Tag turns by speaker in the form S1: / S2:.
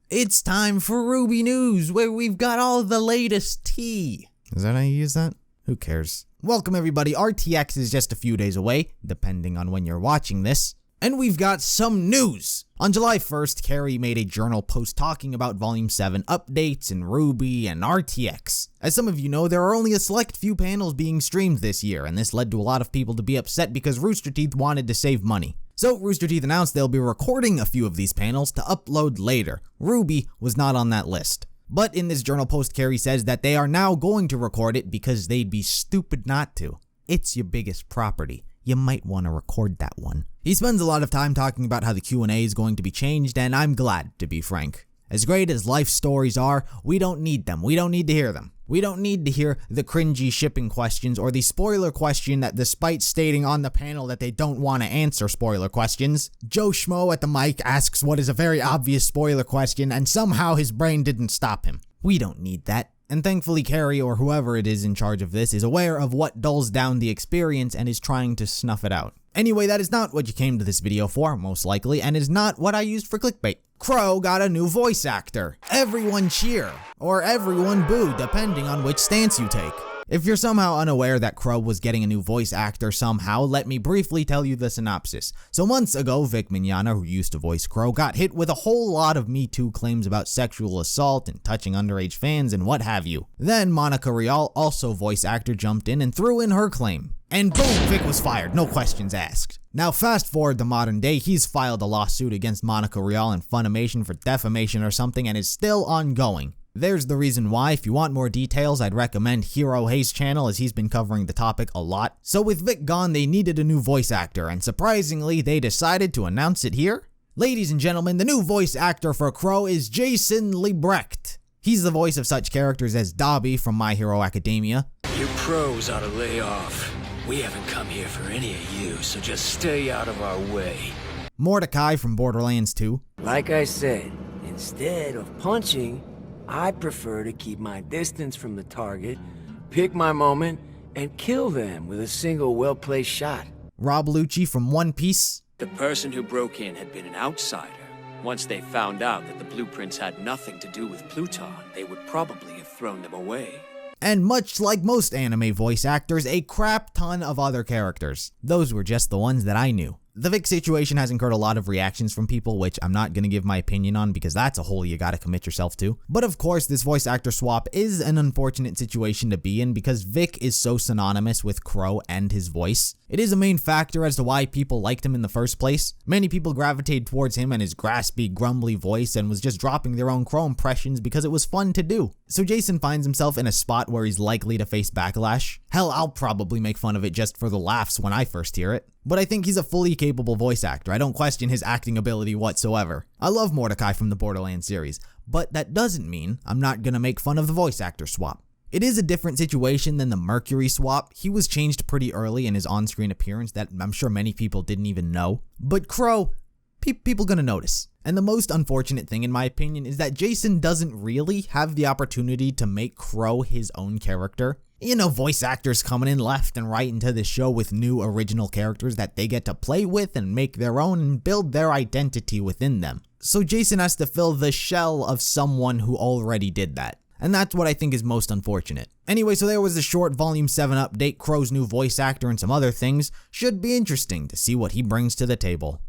S1: It's time for Rwby News, where we've got all the latest tea. Is that how you use that? Who cares? Welcome everybody, RTX is just a few days away, depending on when you're watching this. And we've got some news! On July 1st, Carrie made a journal post talking about Volume 7 updates and Rwby and RTX. As some of you know, there are only a select few panels being streamed this year, and this led to a lot of people to be upset because Rooster Teeth wanted to save money. So Rooster Teeth announced they'll be recording a few of these panels to upload later. Rwby was not on that list. But in this journal post, Carrie says that they are now going to record it because they'd be stupid not to. It's your biggest property. You might want to record that one. He spends a lot of time talking about how the Q&A is going to be changed, and I'm glad, to be frank. As great as life stories are, we don't need them. We don't need to hear them. We don't need to hear the cringy shipping questions or the spoiler question that, despite stating on the panel that they don't want to answer spoiler questions, Joe Schmo at the mic asks what is a very obvious spoiler question and somehow his brain didn't stop him. We don't need that. And thankfully Carrie, or whoever it is in charge of this, is aware of what dulls down the experience and is trying to snuff it out. Anyway, that is not what you came to this video for, most likely, and is not what I used for clickbait. Qrow got a new voice actor. Everyone cheer, or everyone boo, depending on which stance you take. If you're somehow unaware that Qrow was getting a new voice actor somehow, let me briefly tell you the synopsis. So months ago, Vic Mignogna, who used to voice Qrow, got hit with a whole lot of Me Too claims about sexual assault and touching underage fans and what have you. Then Monica Rial, also voice actor, jumped in and threw in her claim. And boom, Vic was fired, no questions asked. Now fast forward to modern day, he's filed a lawsuit against Monica Rial and Funimation for defamation or something and is still ongoing. There's the reason why. If you want more details, I'd recommend Hero Hayes' channel, as he's been covering the topic a lot. So with Vic gone, they needed a new voice actor, and surprisingly, they decided to announce it here. Ladies and gentlemen, the new voice actor for Qrow is Jason Liebrecht. He's the voice of such characters as Dobby from My Hero Academia.
S2: You pros ought to lay off. We haven't come here for any of you, so just stay out of our way.
S1: Mordecai from Borderlands 2.
S3: Like I said, instead of punching, I prefer to keep my distance from the target, pick my moment, and kill them with a single well-placed shot.
S1: Rob Lucci from One Piece.
S2: The person who broke in had been an outsider. Once they found out that the blueprints had nothing to do with Pluton, they would probably have thrown them away.
S1: And much like most anime voice actors, a crap ton of other characters. Those were just the ones that I knew. The Vic situation has incurred a lot of reactions from people, which I'm not going to give my opinion on because that's a hole you gotta commit yourself to. But of course, this voice actor swap is an unfortunate situation to be in because Vic is so synonymous with Qrow and his voice. It is a main factor as to why people liked him in the first place. Many people gravitated towards him and his graspy, grumbly voice and was just dropping their own Qrow impressions because it was fun to do. So Jason finds himself in a spot where he's likely to face backlash. Hell, I'll probably make fun of it just for the laughs when I first hear it. But I think he's a fully capable voice actor. I don't question his acting ability whatsoever. I love Mordecai from the Borderlands series, but that doesn't mean I'm not gonna make fun of the voice actor swap. It is a different situation than the Mercury swap. He was changed pretty early in his on-screen appearance that I'm sure many people didn't even know. But Qrow, people gonna notice. And the most unfortunate thing in my opinion is that Jason doesn't really have the opportunity to make Qrow his own character. You know, voice actors coming in left and right into the show with new original characters that they get to play with and make their own and build their identity within them. So Jason has to fill the shell of someone who already did that. And that's what I think is most unfortunate. Anyway, so there was the short Volume 7 update, Qrow's new voice actor and some other things. Should be interesting to see what he brings to the table.